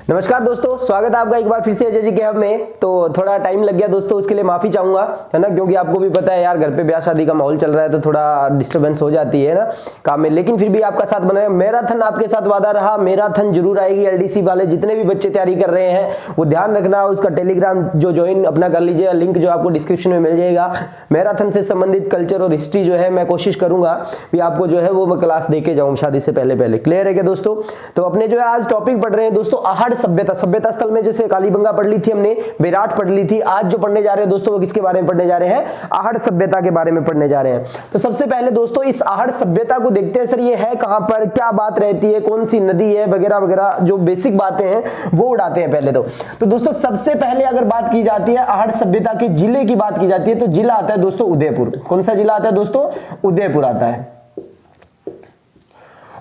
नमस्कार दोस्तों, स्वागत है आपका एक बार फिर से अजय जी के हब में। तो थोड़ा टाइम लग गया दोस्तों, उसके लिए माफी चाहूंगा, है ना, क्योंकि आपको भी पता है यार, घर पे ब्याह शादी का माहौल चल रहा है तो थोड़ा डिस्टरबेंस हो जाती है ना काम में। लेकिन फिर भी आपका साथ बना है। मैराथन आपके साथ वादा रहा, मैराथन जरूर आएगी। एलडीसी वाले जितने भी बच्चे तैयारी कर रहे हैं वो ध्यान रखना, उसका टेलीग्राम जो ज्वाइन अपना कर लीजिए, लिंक जो आपको डिस्क्रिप्शन में मिल जाएगा। मैराथन से संबंधित कल्चर और हिस्ट्री जो है मैं कोशिश करूंगा कि आपको जो है वो मैं क्लास देके जाऊं शादी से पहले। क्लियर है क्या दोस्तों? तो अपने जो है आज टॉपिक पढ़ रहे हैं दोस्तों, आहड़ सभ्यता स्थल में जैसे कालीबंगा पढ़ ली थी हमने, विराट पढ़ ली थी। आज जो पढ़ने जा रहे हैं दोस्तों वो किसके बारे में पढ़ने जा रहे हैं? आहड़ सभ्यता के बारे में पढ़ने जा रहे हैं। तो सबसे पहले दोस्तों इस आहड़ सभ्यता को देखते हैं। सर ये है कहां पर, क्या बात रहती है, कौन सी नदी है, वगैरह वगैरह जो बेसिक बातें हैं वो उड़ाते हैं पहले तो दोस्तों सबसे पहले अगर बात की जाती है आहड़ सभ्यता के जिले की बात की जाती है तो जिला आता है दोस्तों उदयपुर। कौन सा जिला आता है दोस्तों? उदयपुर आता है।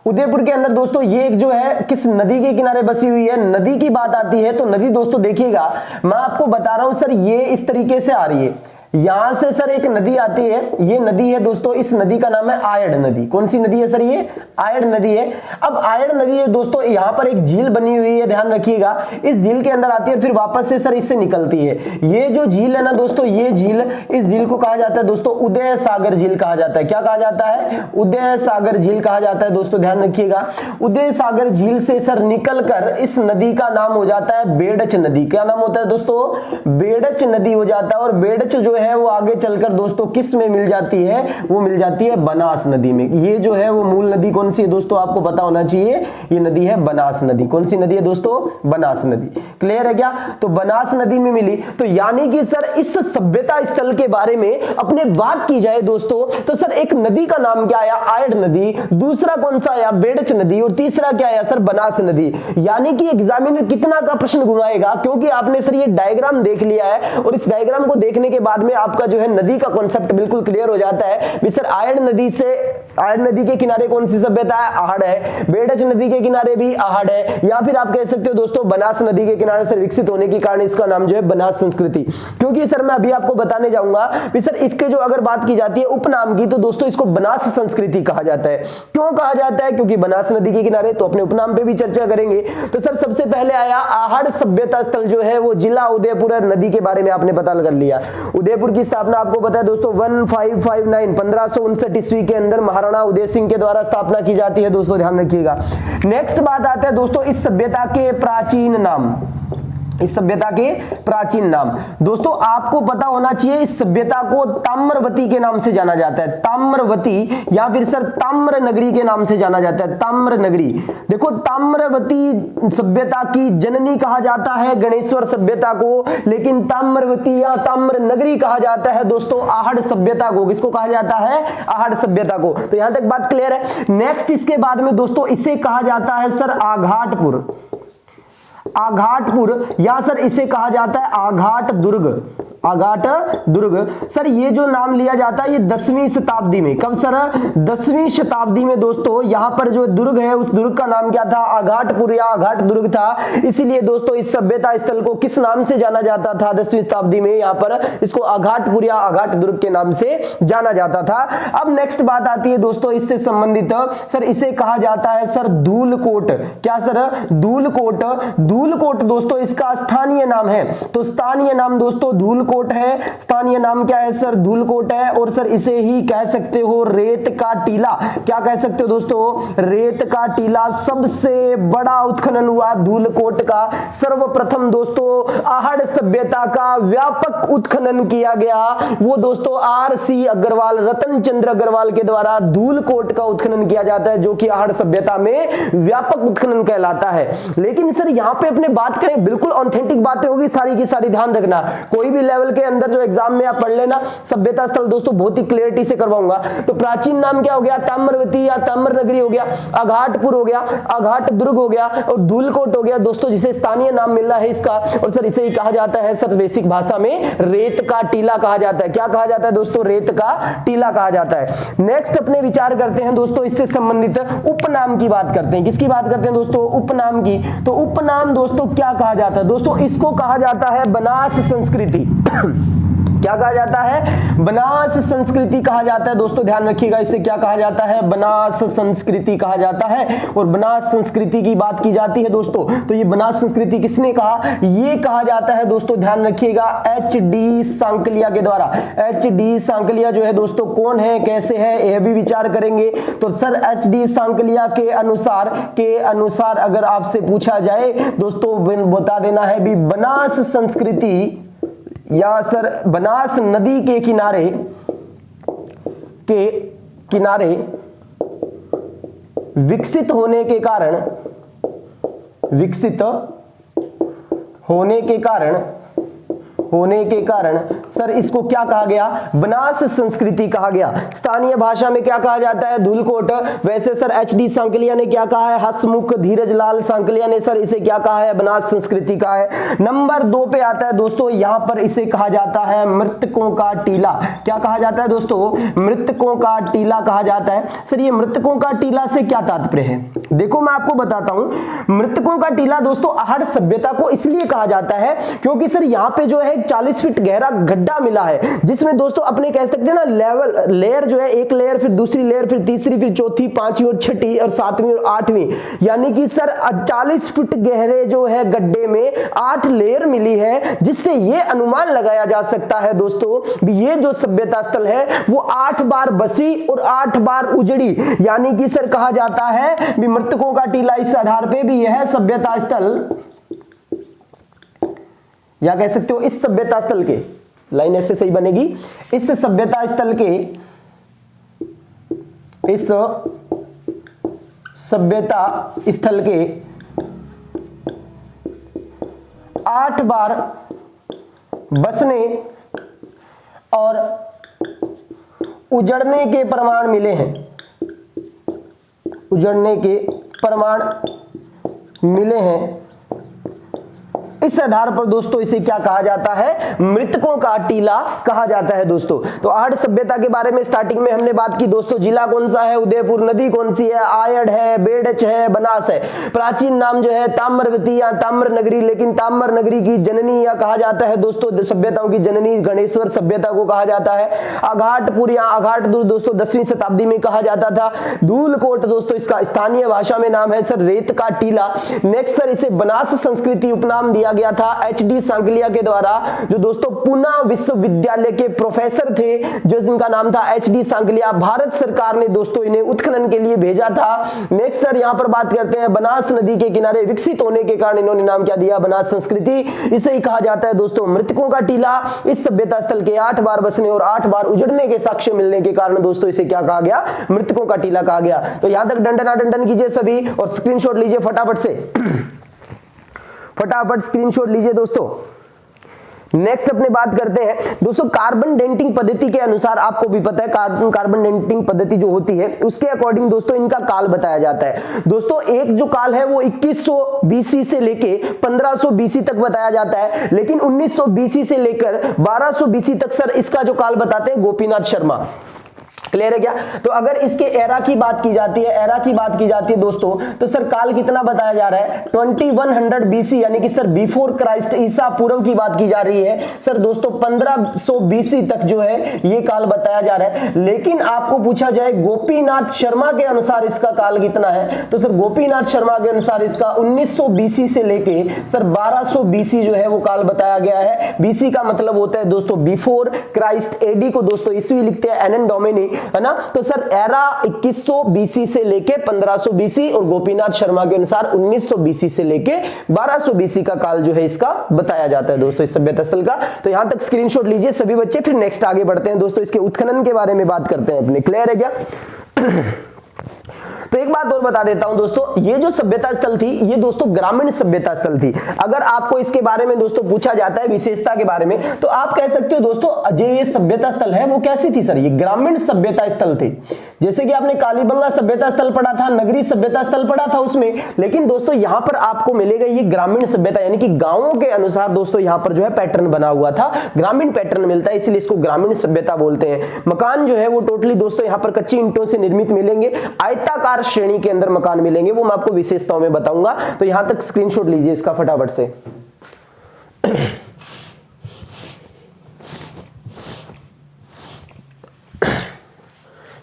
उदयपुर के अंदर दोस्तों ये एक जो है किस नदी के किनारे बसी हुई है? नदी की बात आती है तो नदी दोस्तों देखिएगा, मैं आपको बता रहा हूं सर, ये इस तरीके से आ रही है। यहां से सर एक नदी आती है, ये नदी है दोस्तों, इस नदी का नाम है आयड़ नदी। कौन सी नदी है सर? ये आयड़ नदी है। अब आयड़ नदी है दोस्तों, यहां पर एक झील बनी हुई है, ध्यान रखिएगा। इस झील के अंदर आती है फिर वापस से सर इससे निकलती है। ये जो झील है ना दोस्तों, ये झील, इस झील को कहा जाता है दोस्तों उदय सागर झील कहा जाता है। क्या कहा जाता है? उदय सागर झील कहा जाता है दोस्तों, ध्यान रखिएगा। उदय सागर झील से सर निकलकर इस नदी का नाम हो जाता है बेड़च नदी। क्या नाम होता है दोस्तों? बेड़च नदी हो जाता है। और बेड़च जो है वो आगे चलकर दोस्तों किस में मिल जाती है? वो मिल जाती है बनास नदी में। ये जो है वो मूल नदी कौन सी है दोस्तों? आपको पता होना चाहिए, ये नदी है बनास नदी। कौन सी नदी है दोस्तों? बनास नदी। क्लियर है क्या? तो बनास नदी में मिली। तो यानी कि सर इस सभ्यता स्थल के बारे में अपने बात की जाए दोस्तों तो सर एक नदी का नाम क्या आया? आयड़ नदी। दूसरा कौन सा आया? बेड़च नदी। और तीसरा क्या आया सर? बनास नदी। यानी कि एग्जामिनर कितना का प्रश्न घुमाएगा, क्योंकि आपने सर ये डायग्राम देख लिया है और इस डायग्राम को देखने के बाद में आपका जो है नदी का कॉन्सेप्ट बिल्कुल क्लियर हो जाता है। सर आयड़ नदी से, आयड़ नदी के किनारे कौन सी सभ्यता है? आहड़ है। बेड़च नदी के किनारे भी आहड़ है, या फिर आप कह सकते हो दोस्तों बनास नदी के किनारे से विकसित होने के कारण इसका नाम जो है बनास संस्कृति। क्योंकि सर मैं अभी आपको बताने जाऊंगा सर इसके जो अगर बात की जाती है उपनाम की तो दोस्तों इसको बनास संस्कृति कहा जाता है। क्यों कहा जाता है? क्योंकि बनास नदी के किनारे, तो अपने उपनाम पे भी चर्चा करेंगे। तो सर सबसे पहले आया आहड़ सभ्यता स्थल जो है वो जिला उदयपुर है। नदी के बारे में आपने पता कर लिया। उदयपुर की स्थापना आपको पता है दोस्तों 1559 ईस्वी के अंदर महाराणा उदय सिंह के द्वारा स्थापना की जाती है दोस्तों, ध्यान रखिएगा। नेक्स्ट बात आता है दोस्तों इस सभ्यता के प्राचीन नाम। इस सभ्यता के प्राचीन नाम दोस्तों आपको पता होना चाहिए, इस सभ्यता को ताम्रवती के नाम से जाना जाता है। ताम्रवती या फिर सर ताम्र नगरी के नाम से जाना जाता है। ताम्र नगरी। देखो ताम्रवती सभ्यता की जननी कहा जाता है गणेश्वर सभ्यता को, लेकिन ताम्रवती या ताम्र नगरी कहा जाता है दोस्तों आहड़ सभ्यता को। किसको कहा जाता है? आहड़ सभ्यता को। तो यहां तक बात क्लियर है। नेक्स्ट इसके बाद में दोस्तों इसे कहा जाता है सर आघाटपुर। आघाटपुर या सर इसे कहा जाता है आघाट दुर्ग। आघाट दुर्ग सर ये जो नाम लिया जाता है ये 10वीं शताब्दी में। कब सर? 10वीं शताब्दी में दोस्तों यहां पर जो दुर्ग है उस दुर्ग का नाम क्या था? आघाटपुर या आघाट दुर्ग था। इसीलिए दोस्तों इस सभ्यता स्थल को किस नाम से जाना जाता था 10वीं शताब्दी में? यहां पर इसको आघाटपुर या आघाट दुर्ग के नाम से जाना जाता था। अब नेक्स्ट बात आती है दोस्तों इससे संबंधित, सर इसे कहा जाता है सर धूलकोट। क्या सर? धूलकोट। धूलकोट दोस्तों इसका स्थानीय नाम है। तो स्थानीय नाम दोस्तों धूलकोट है। स्थानीय नाम क्या है सर? धूलकोट है। और सर इसे ही कह सकते हो रेत का टीला। क्या कह सकते हो दोस्तों? रेत का टीला। सबसे बड़ा उत्खनन हुआ धूलकोट का। सर्वप्रथम दोस्तों आहड़ सभ्यता का व्यापक उत्खनन किया गया, वो दोस्तों आर.सी. अग्रवाल, रतन चंद्र अग्रवाल के द्वारा धूलकोट का उत्खनन किया जाता है, जो कि आहड़ सभ्यता में व्यापक उत्खनन कहलाता है। लेकिन सर यहां पे अपने बात करें, बिल्कुल ऑथेंटिक बातें होगी सारी की सारी, ध्यान रखना। कोई भी लेवल के अंदर जो एग्जाम में आप पढ़ लेना सभ्यता स्थल दोस्तों बहुत ही क्लियरिटी से करवाऊंगा। तो प्राचीन नाम क्या हो गया? ताम्रवती या ताम्र नगरी हो गया, आघाटपुर हो गया, आघाट दुर्ग हो गया और धूलकोट हो गया दोस्तों, जिसे स्थानीय नाम मिल रहा है इसका। और सर इसे ही कहा जाता है सर बेसिक भाषा में रेत का टीला कहा जाता है। क्या कहा जाता है दोस्तों? रेत का टीला कहा जाता है। नेक्स्ट अपने विचार करते हैं दोस्तों इससे संबंधित उपनाम की बात करते हैं। किसकी बात करते हैं दोस्तों? उपनाम की। तो उपनाम दोस्तों क्या कहा जाता है? दोस्तों इसको कहा जाता है बनास संस्कृति। क्या कहा जाता है? बनास संस्कृति कहा जाता है। दोस्तों ध्यान रखिएगा, इसे क्या कहा जाता है? बनास संस्कृति कहा जाता है। और बनास संस्कृति की बात की जाती है दोस्तों, तो ये बनास संस्कृति किसने कहा? ये कहा जाता है दोस्तों, ध्यान रखिएगा, एच.डी. सांकलिया के द्वारा। एच.डी. सांकलिया जो है दोस्तों कौन है, कैसे है, यह भी विचार करेंगे। तो सर एच.डी. सांकलिया के अनुसार अगर आपसे पूछा जाए दोस्तों, बता देना है भी बनास संस्कृति या सर बनास नदी के किनारे विकसित होने के कारण सर इसको क्या कहा गया? बनास संस्कृति कहा गया। स्थानीय भाषा में क्या कहा जाता है? धूलकोट। वैसे सर एच.डी. सांकलिया ने क्या कहा है? हसमुख धीरजलाल सांकलिया ने सर इसे क्या कहा है? बनास संस्कृति कहा है। नंबर 2 पे आता है दोस्तों, यहां पर इसे कहा जाता है मृतकों का टीला। क्या कहा जाता है दोस्तों? मृतकों का टीला कहा जाता है। सर ये मृतकों का टीला से क्या तात्पर्य है? देखो मैं आपको बताता हूं। मृतकों का टीला दोस्तों आहड़ सभ्यता को इसलिए कहा जाता है क्योंकि सर यहां पे जो है 40 फीट गहरा गड्ढा मिला है, जिसमें दोस्तों अपने कह सकते हैं ना लेयर जो है, एक लेयर फिर दूसरी लेयर फिर तीसरी फिर चौथी पांचवी और छठी और सातवीं और आठवीं, यानी कि सर 40 फीट गहरे जो है गड्ढे में 8 लेयर मिली है, जिससे यह अनुमान लगाया जा सकता है दोस्तों भी ये जो सभ्यता स्थल है वो 8 बार बसी और 8 बार उजड़ी, यानी कि सर कहा जाता है भी मृतकों का टीला इस आधार पे भी यह सभ्यता स्थल, या कह सकते हो इस सभ्यता स्थल के, लाइन ऐसे सही बनेगी, इस सभ्यता स्थल के 8 बार बसने और उजड़ने के प्रमाण मिले हैं। इस आधार पर दोस्तों इसे क्या कहा जाता है? मृतकों का टीला कहा जाता है दोस्तों। तो आहड़ सभ्यता के बारे में स्टार्टिंग में हमने बात की दोस्तों, जिला कौन सा है? उदयपुर। नदी कौन सी है? आयड़ है, बेडच है, बनास है। प्राचीन नाम जो है ताम्रवती या ताम्र नगरी, लेकिन ताम्र नगरी की जननी या कहा जाता है दोस्तों सभ्यताओं की जननी गणेश्वर सभ्यता को कहा जाता है। अघाटपुर या अघाटदुर्ग दोस्तों 10वीं शताब्दी में कहा जाता था। धूलकोट दोस्तों इसका स्थानीय भाषा में नाम है सर रेत का टीला। नेक्स्ट सर इसे बनास संस्कृति उपनाम दिया गया था एच.डी. सांकलिया के द्वारा, जो दोस्तों पुणे विश्वविद्यालय के प्रोफेसर थे, जो जिनका नाम था एच.डी. सांकलिया। भारत सरकार ने दोस्तों इन्हें उत्खनन के लिए भेजा था। नेक्स्ट सर यहां पर बात करते हैं बनास नदी के किनारे विकसित होने के कारण इन्होंने नाम क्या दिया? बनास संस्कृति। इसे ही कहा जाता है दोस्तों मृतकों का टीला। इस सभ्यता स्थल के 8 बार बसने और 8 बार उजड़ने के साक्ष्य मिलने के कारण दोस्तों इसे क्या कहा गया? मृतकों का टीला कहा गया। तो यहां तक डंडन कीजिए सभी और स्क्रीनशॉट लीजिए फटाफट से, फटाफट स्क्रीनशॉट लीजिए दोस्तों। नेक्स्ट अपने बात करते हैं दोस्तों कार्बन डेटिंग पद्धति के अनुसार, आपको भी पता है कार्बन डेटिंग पद्धति जो होती है उसके अकॉर्डिंग दोस्तों इनका काल बताया जाता है। दोस्तों एक जो काल है वो 2100 बीसी से लेके 1500 बीसी तक बताया जाता है, लेकिन 1900 बीसी से लेकर 1200 बीसी तक सर इसका जो काल बताते हैं गोपीनाथ शर्मा। क्लियर है क्या? तो अगर इसके एरा की बात की जाती है दोस्तों, तो सर काल कितना बताया जा रहा है? 2100 बीसी, यानी कि सर बिफोर क्राइस्ट, ईसा पूर्व की बात की जा रही है सर दोस्तों 1500 बीसी तक जो है ये काल बताया जा रहा है। लेकिन आपको पूछा जाए गोपीनाथ शर्मा के अनुसार इसका काल कितना है, तो सर गोपीनाथ शर्मा के अनुसार इसका 1900 बीसी से लेके सर 1200 बीसी जो है वो काल बताया गया है। बीसी का मतलब होता है दोस्तों बिफोर क्राइस्ट, एडी को दोस्तों ईस्वी लिखते हैं एनन डोमिनी, है ना। तो सर एरा 2100 बीसी से लेके 1500 बीसी और गोपीनाथ शर्मा के अनुसार 1900 बीसी से लेके 1200 बीसी का काल जो है इसका बताया जाता है दोस्तों इस सभ्यता स्थल का। तो यहां तक स्क्रीनशॉट लीजिए सभी बच्चे, फिर नेक्स्ट आगे बढ़ते हैं दोस्तों, इसके उत्खनन के बारे में बात करते हैं अपने। क्लियर है क्या? तो एक बात और बता देता हूं दोस्तों, ये जो सभ्यता स्थल थी ये दोस्तों ग्रामीण सभ्यता स्थल थी। अगर आपको इसके बारे में दोस्तों पूछा जाता है विशेषता के बारे में, तो आप कह सकते हो दोस्तों जो ये सभ्यता स्थल है वो कैसी थी सर? ये ग्रामीण सभ्यता स्थल थी। जैसे कि आपने कालीबंगा सभ्यता स्थल पढ़ा था, नगरी सभ्यता स्थल पढ़ा था उसमें, लेकिन दोस्तों यहां पर आपको मिलेगा ये ग्रामीण सभ्यता, यानी कि गांवों के अनुसार दोस्तों यहां पर जो है पैटर्न बना हुआ था, ग्रामीण पैटर्न मिलता है, इसलिए इसको ग्रामीण सभ्यता बोलते हैं। मकान जो है वो टोटली दोस्तों यहां पर कच्ची ईंटों से निर्मित मिलेंगे, आयताकार श्रेणी के अंदर मकान मिलेंगे, वो मैं आपको विशेषताओं में बताऊंगा। तो यहां तक स्क्रीनशॉट लीजिए इसका फटाफट से।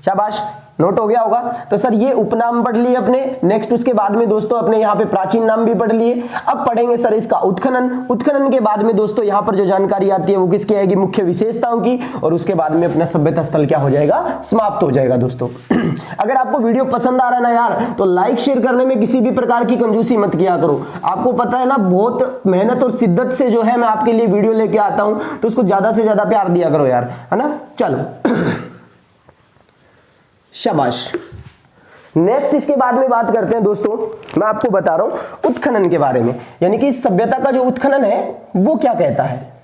शाबाश, नोट हो गया होगा। तो सर ये उपनाम पढ़ लिए अपने। नेक्स्ट उसके बाद में दोस्तों अपने यहाँ पे प्राचीन नाम भी पढ़ लिए। अब पढ़ेंगे सर इसका उत्खनन। उत्खनन के बाद में दोस्तों यहाँ पर जो जानकारी आती है वो किसकी आएगी, मुख्य विशेषताओं की, और उसके बाद में अपना सभ्यता स्थल क्या हो जाएगा, समाप्त हो जाएगा दोस्तों। अगर आपको वीडियो पसंद आ रहा है ना यार, तो लाइक शेयर करने में किसी भी प्रकार की कंजूसी मत किया करो। आपको पता है ना, बहुत मेहनत और शिद्दत से जो है मैं आपके लिए वीडियो लेके आता हूं, तो उसको ज्यादा से ज्यादा प्यार दिया करो यार, है ना। चलो शाबाश। नेक्स्ट इसके बाद में बात करते हैं दोस्तों, मैं आपको बता रहा हूं उत्खनन के बारे में, यानी कि सभ्यता का जो उत्खनन है वो क्या कहता है।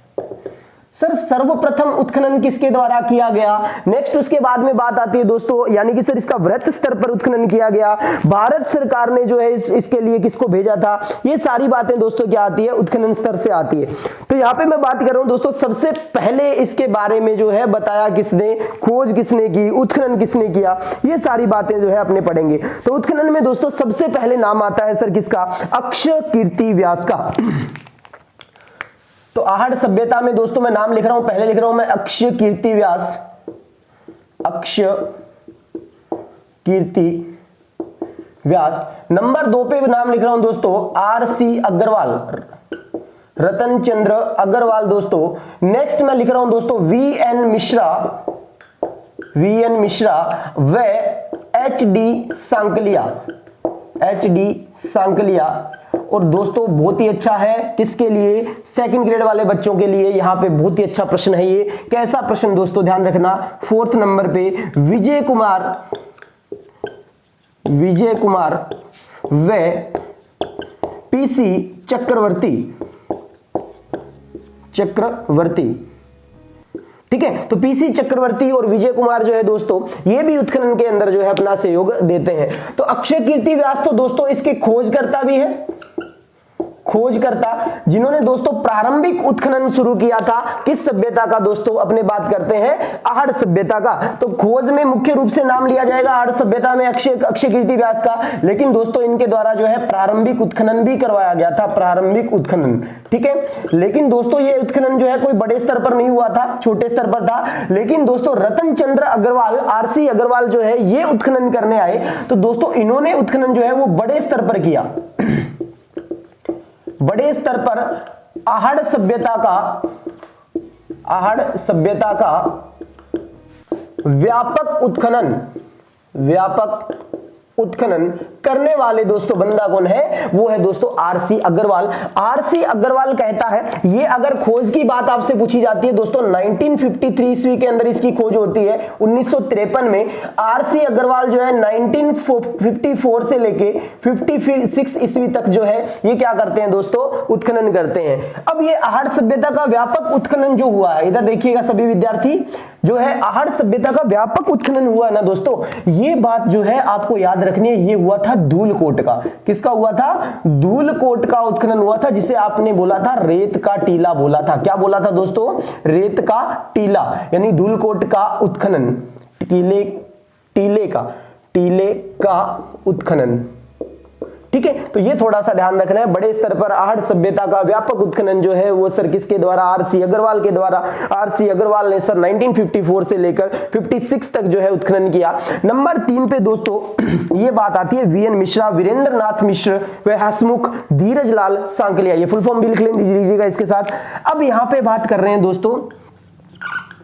सर सर्वप्रथम उत्खनन किसके द्वारा किया गया। नेक्स्ट उसके बाद में बात आती है दोस्तों, यानी कि सर इसका वृत्त स्तर पर उत्खनन किया गया, भारत सरकार ने जो है इसके लिए किसको भेजा था। ये सारी बातें दोस्तों क्या आती है, उत्खनन स्तर से आती है। तो यहाँ पे मैं बात कर रहा हूं दोस्तों, सबसे पहले इसके बारे में जो है बताया किसने, खोज किसने की, उत्खनन किसने किया, ये सारी बातें जो है अपने पढ़ेंगे। तो उत्खनन में दोस्तों सबसे पहले नाम आता है सर किसका, अक्षय कीर्ति व्यास का। तो आहड़ सभ्यता में दोस्तों मैं नाम लिख रहा हूं, पहले लिख रहा हूं मैं अक्षय कीर्ति व्यास, अक्षय कीर्ति व्यास। नंबर 2 पे नाम लिख रहा हूं दोस्तों आर.सी. अग्रवाल, रतन चंद्र अग्रवाल दोस्तों। नेक्स्ट मैं लिख रहा हूं दोस्तों वी.एन. मिश्रा, वी.एन. मिश्रा व एच.डी. सांकलिया, एच.डी. सांकलिया। और दोस्तों बहुत ही अच्छा है किसके लिए, सेकंड ग्रेड वाले बच्चों के लिए। यहां पे बहुत ही अच्छा प्रश्न है ये। कैसा प्रश्न दोस्तों, ध्यान रखना, 4th नंबर पे विजय कुमार, विजय कुमार व पीसी चक्रवर्ती, चक्रवर्ती, ठीक है। तो पीसी चक्रवर्ती और विजय कुमार जो है दोस्तों, ये भी उत्खनन के अंदर जो है अपना सहयोग देते हैं। तो अक्षय कीर्ति व्यास तो दोस्तों इसके खोजकर्ता भी है, खोजकर्ता जिन्होंने दोस्तों प्रारंभिक उत्खनन शुरू किया था। किस सभ्यता का दोस्तों, अपने बात करते हैं आहड़ सभ्यता का। तो खोज में मुख्य रूप से नाम लिया जाएगा आहड़ सभ्यता में अक्षय कीर्ति व्यास का, लेकिन दोस्तों इनके द्वारा जो है प्रारंभिक उत्खनन भी करवाया गया था, प्रारंभिक उत्खनन, ठीक है। लेकिन दोस्तों ये उत्खनन जो है कोई बड़े स्तर पर नहीं हुआ था, छोटे स्तर पर था। लेकिन दोस्तों रतन चंद्र अग्रवाल, आर.सी. अग्रवाल जो है ये उत्खनन करने आए, तो दोस्तों इन्होंने उत्खनन जो है वो बड़े स्तर पर किया, बड़े स्तर पर आहड़ सभ्यता का, आहड़ सभ्यता का व्यापक उत्खनन, व्यापक उत्खनन करने वाले दोस्तों बंदा कौन है, वो है दोस्तों आर.सी. अग्रवाल। आर.सी. अग्रवाल कहता है, ये अगर खोज की बात आपसे पूछी जाती है दोस्तों 1953 ईस्वी के अंदर इसकी खोज होती है। 1953 में आर.सी. अग्रवाल जो है 1954 से लेके 56 ईस्वी तक जो है ये क्या करते हैं दोस्तों, उत्खनन करते हैं। अब ये आहड़ सभ्यता का व्यापक उत्खनन जो हुआ है, इधर देखिएगा सभी विद्यार्थी, जो है आहड़ सभ्यता का व्यापक उत्खनन हुआ ना दोस्तों, ये बात जो है आपको याद रखनी है, ये हुआ था धूलकोट का। किसका हुआ था, धूलकोट का उत्खनन हुआ था, जिसे आपने बोला था रेत का टीला बोला था। क्या बोला था दोस्तों, रेत का टीला, यानी धूलकोट का उत्खनन, टीले का उत्खनन, ठीक है। तो ये थोड़ा सा ध्यान रखना है, बड़े स्तर पर आहड़ सभ्यता का व्यापक उत्खनन जो है वो सर किसके द्वारा, आर.सी. अग्रवाल के द्वारा। आर.सी. अग्रवाल ने सर 1954 से लेकर 56 तक जो है उत्खनन किया। नंबर 3 पे दोस्तों ये बात आती है वी.एन. मिश्रा, वीरेंद्र नाथ मिश्र व हसमुख धीरज लाल सांकलिया। ये फुल फॉर्म भी लिख लीजिएगा इसके साथ। अब यहाँ पे बात कर रहे हैं दोस्तों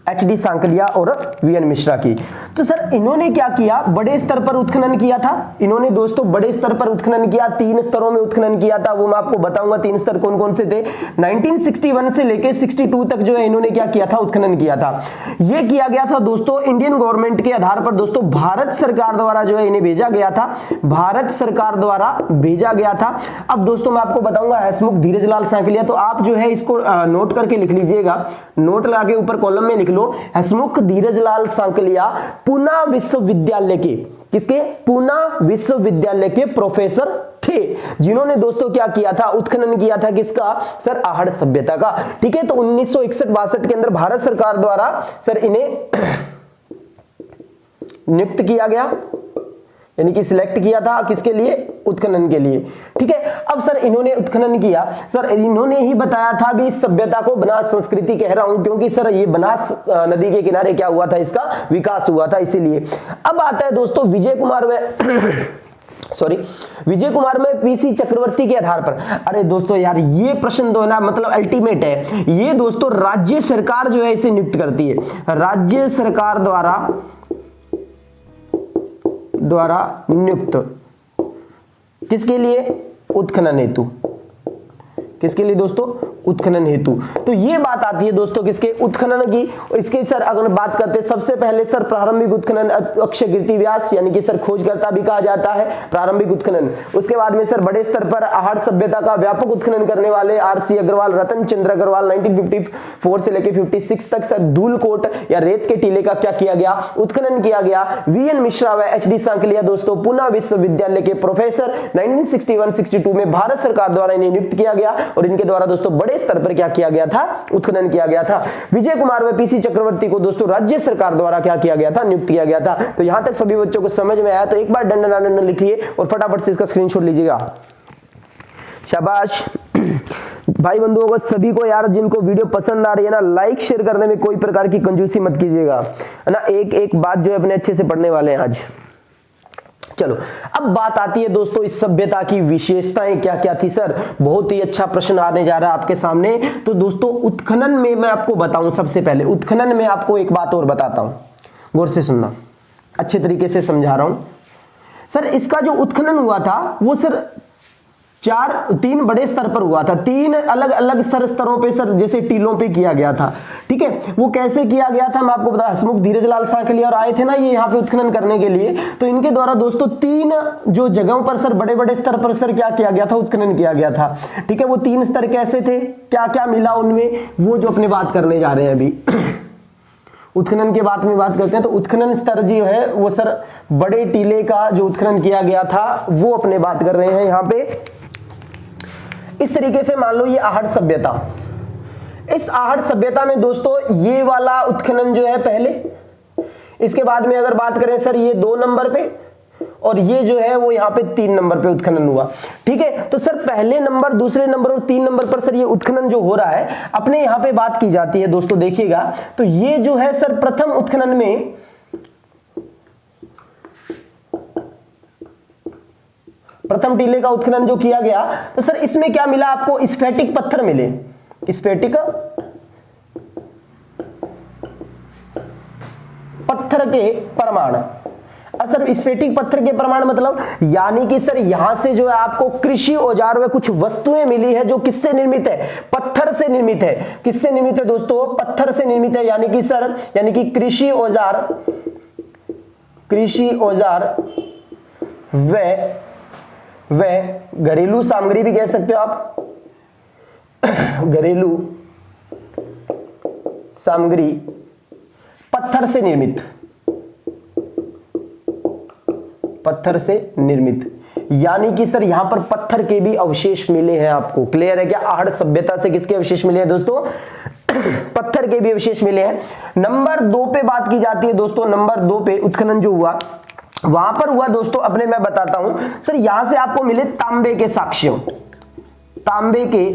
एच.डी. सांकलिया और वी.एन. मिश्रा की। तो सर इन्होंने क्या किया, बड़े स्तर पर उत्खनन किया था। इन्होंने दोस्तों बड़े स्तर पर उत्खनन किया, 3 स्तरों में उत्खनन किया था, वो मैं आपको बताऊंगा 3 स्तर कौन कौन से थे। 1961 से लेके 62 तक जो है इन्होंने क्या किया था, उत्खनन किया था। ये किया गया था दोस्तों इंडियन गवर्नमेंट के आधार पर, दोस्तों भारत सरकार द्वारा जो है इन्हें भेजा गया था, भारत सरकार द्वारा भेजा गया था। अब दोस्तों मैं आपको बताऊंगा हसमुख धीरज लाल सांकलिया, तो आप जो है इसको नोट करके लिख लीजिएगा, नोट लगा के ऊपर कॉलम में लिख लो, हसमुख धीरज लाल सांकलिया पूना विश्वविद्यालय के, किसके, पूना विश्वविद्यालय के प्रोफेसर थे, जिन्होंने दोस्तों क्या किया था, उत्खनन किया था किसका, सर आहड़ सभ्यता का, ठीक है। तो 1961-62 के अंदर भारत सरकार द्वारा सर इन्हें नियुक्त किया गया, यानी कि सिलेक्ट किया था किसके लिए, उत्खनन के लिए। ठीक है, अब सर इन्होंने उत्खनन किया, सर इन्होंने ही बताया था भी इस सभ्यता को बनास संस्कृति कह रहा हूं क्योंकि सर ये बनास नदी के किनारे क्या हुआ था, इसका विकास हुआ था, इसीलिए। अब आता है दोस्तों विजय कुमार में पीसी चक्रवर्ती के आधार पर। अरे दोस्तों यार ये प्रश्न तो है ना, मतलब अल्टीमेट है ये दोस्तों, राज्य सरकार जो है इसे नियुक्त करती है, राज्य सरकार द्वारा नियुक्त, किसके लिए, उत्खनन हेतु। किसके लिए दोस्तों, उत्खनन हेतु। तो ये बात आती है दोस्तों किसके, उत्खनन की। इसके सर अगर बात करते हैं सबसे पहले सर प्रारंभिक उत्खनन अक्षय कीर्ति व्यास यानी कि सर खोजकर्ता भी कहा जाता है प्रारंभिक उत्खनन। उसके बाद में सर बड़े स्तर पर आहड़ सभ्यता का व्यापक उत्खनन करने वाले आरसी अग्रवाल, रतन चंद्र अग्रवाल 1954 से लेकर 56 तक सर धूलकोट या रेत के टीले का क्या किया गया, उत्खनन किया गया। वीएन मिश्रा व एचडी सांकलिया दोस्तों पुणे विश्वविद्यालय के प्रोफेसर 1961-62 में भारत सरकार द्वारा इन्हें नियुक्त किया गया और इनके द्वारा दोस्तों बड़े स्तर पर क्या किया गया था, उत्खनन किया गया था। विजय कुमार व पीसी चक्रवर्ती को दोस्तों राज्य सरकार द्वारा क्या किया गया था, नियुक्त किया गया था। तो यहां तक सभी बच्चों को समझ में आया तो एक बार डंडन लिखिए और फटाफट से इसका स्क्रीनशॉट लीजिएगा। शाबाश भाई बंधुओं को सभी को यार, जिनको वीडियो पसंद आ रही है ना, लाइक शेयर करने में कोई प्रकार की कंजूसी मत कीजिएगा, है ना। एक एक बात जो है अपने अच्छे से पढ़ने वाले हैं आज। चलो अब बात आती है दोस्तों इस सभ्यता की विशेषताएं क्या क्या थी। सर बहुत ही अच्छा प्रश्न आने जा रहा है आपके सामने। तो दोस्तों उत्खनन में मैं आपको बताऊं, सबसे पहले उत्खनन में आपको एक बात और बताता हूं, गौर से सुनना, अच्छे तरीके से समझा रहा हूं। सर इसका जो उत्खनन हुआ था वो सर तीन बड़े स्तर पर हुआ था, तीन अलग अलग स्तरों पे सर, जैसे टीलों पे किया गया था। ठीक है, वो कैसे किया गया था मैं आपको बता, हसमुख धीरज लाल सांकलिया और आए थे ना ये यहाँ पे उत्खनन करने के लिए, तो इनके द्वारा दोस्तों तीन जो जगहों पर सर बड़े बड़े स्तर पर सर क्या किया गया था, उत्खनन किया गया था। ठीक है, वो तीन स्तर कैसे थे, क्या क्या मिला उनमें, वो जो अपने बात करने जा रहे हैं अभी उत्खनन के बाद में बात करते हैं। तो उत्खनन स्तर जो है वो सर बड़े टीले का जो उत्खनन किया गया था वो अपने बात कर रहे हैं यहाँ पे। इस तरीके से मान लो ये आहड़ सभ्यता, इस आहड़ सभ्यता में दोस्तों ये वाला उत्खनन जो है पहले, इसके बाद में अगर बात करें सर ये 2 नंबर पे और ये जो है वो यहाँ पे 3 नंबर पे उत्खनन हुआ। ठीक है, तो सर पहले नंबर, दूसरे नंबर और 3 नंबर पर सर ये उत्खनन जो हो रहा है अपने यहाँ पे बात की जाती है दोस्तों, देखिएगा। तो ये जो है सर प्रथम उत्खनन में प्रथम टीले का उत्खनन जो किया गया, तो सर इसमें क्या मिला आपको, स्फेटिक पत्थर मिले, स्फेटिक पत्थर के परमाणु। सर स्फेटिक पत्थर के परमाणु मतलब यानी कि सर यहां से जो है आपको कृषि औजार व कुछ वस्तुएं मिली है जो किससे निर्मित है, पत्थर से निर्मित है। किससे निर्मित है दोस्तों, पत्थर से निर्मित है। यानी कि सर यानी कि कृषि औजार व घरेलू सामग्री भी कह सकते हो आप, घरेलू सामग्री पत्थर से निर्मित, पत्थर से निर्मित। यानी कि सर यहां पर पत्थर के भी अवशेष मिले हैं आपको। क्लियर है क्या, आहड़ सभ्यता से किसके अवशेष मिले हैं दोस्तों, पत्थर के भी अवशेष मिले हैं। नंबर 2 पे बात की जाती है दोस्तों, नंबर 2 पे उत्खनन जो हुआ वहां पर हुआ दोस्तों, अपने मैं बताता हूं सर, यहां से आपको मिले तांबे के साक्ष्य, तांबे के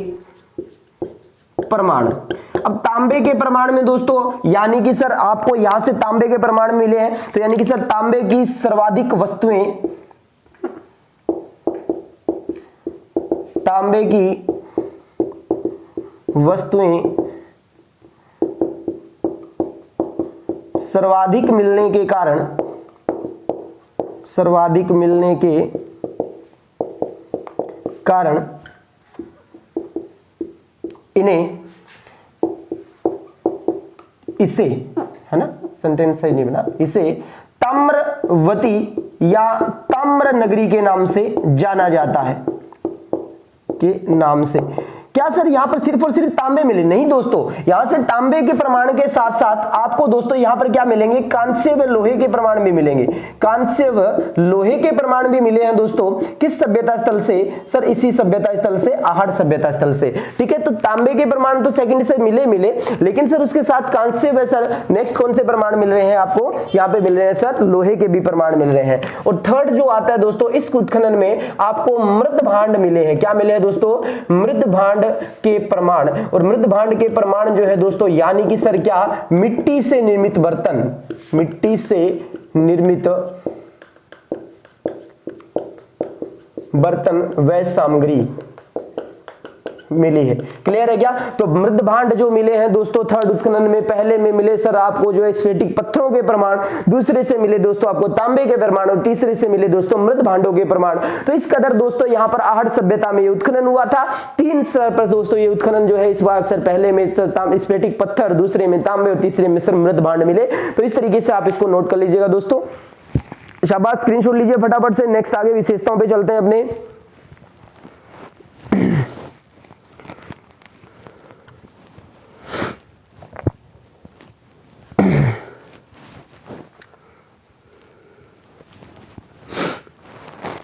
प्रमाण। अब तांबे के प्रमाण में दोस्तों यानी कि सर आपको यहां से तांबे के प्रमाण मिले हैं, तो यानी कि सर तांबे की सर्वाधिक वस्तुएं, तांबे की वस्तुएं सर्वाधिक मिलने के कारण, सर्वाधिक मिलने के कारण इन्हें, इसे, है ना, सेंटेंस सही नहीं बना, इसे ताम्रवती या ताम्र नगरी के नाम से जाना जाता है, के नाम से। क्या सर यहाँ पर सिर्फ और सिर्फ तांबे मिले? नहीं दोस्तों, यहाँ से तांबे के प्रमाण के साथ साथ आपको दोस्तों यहाँ पर क्या मिलेंगे, कांस्य व लोहे के प्रमाण भी मिलेंगे। कांस्य व लोहे के प्रमाण भी मिले हैं दोस्तों, किस सभ्यता स्थल से? सर इसी सभ्यता स्थल से, आहड़ सभ्यता स्थल से। ठीक है, तो तांबे के प्रमाण तो सेकंड से मिले, लेकिन सर उसके साथ कांस्य व सर नेक्स्ट कौन से प्रमाण मिल रहे हैं आपको? यहाँ पे मिल रहे हैं सर लोहे के भी प्रमाण मिल रहे हैं। और थर्ड जो आता है दोस्तों, इस उत्खनन में आपको मृत भांड मिले हैं। क्या मिले हैं दोस्तों? मृत भांड के प्रमाण। और मृत भांड के प्रमाण जो है दोस्तों, यानी कि सर क्या, मिट्टी से निर्मित बर्तन, मिट्टी से निर्मित बर्तन व सामग्री मिली है। क्लियर है क्या? तो मृद भांड जो मिले हैं दोस्तों थर्ड उत्खनन में, पहले में मिले सर आपको जो है स्फटिक पत्थरों के प्रमाण, दूसरे से मिले दोस्तों आपको तांबे के प्रमाण, और तीसरे से मिले दोस्तों मृद भांडों के प्रमाण। तो इस कदर दोस्तों यहाँ पर आहड़ सभ्यता में ये उत्खनन हुआ था। 3 स्तर पर दोस्तों ये उत्खनन जो है इस बार सर पहले में स्फटिक पत्थर, दूसरे में तांबे और तीसरे में सर मृद भांड मिले। तो इस तरीके से आप इसको नोट कर लीजिएगा दोस्तों। शाबाश, स्क्रीनशॉट लीजिए फटाफट से। नेक्स्ट आगे विशेषताओं पे चलते हैं अपने।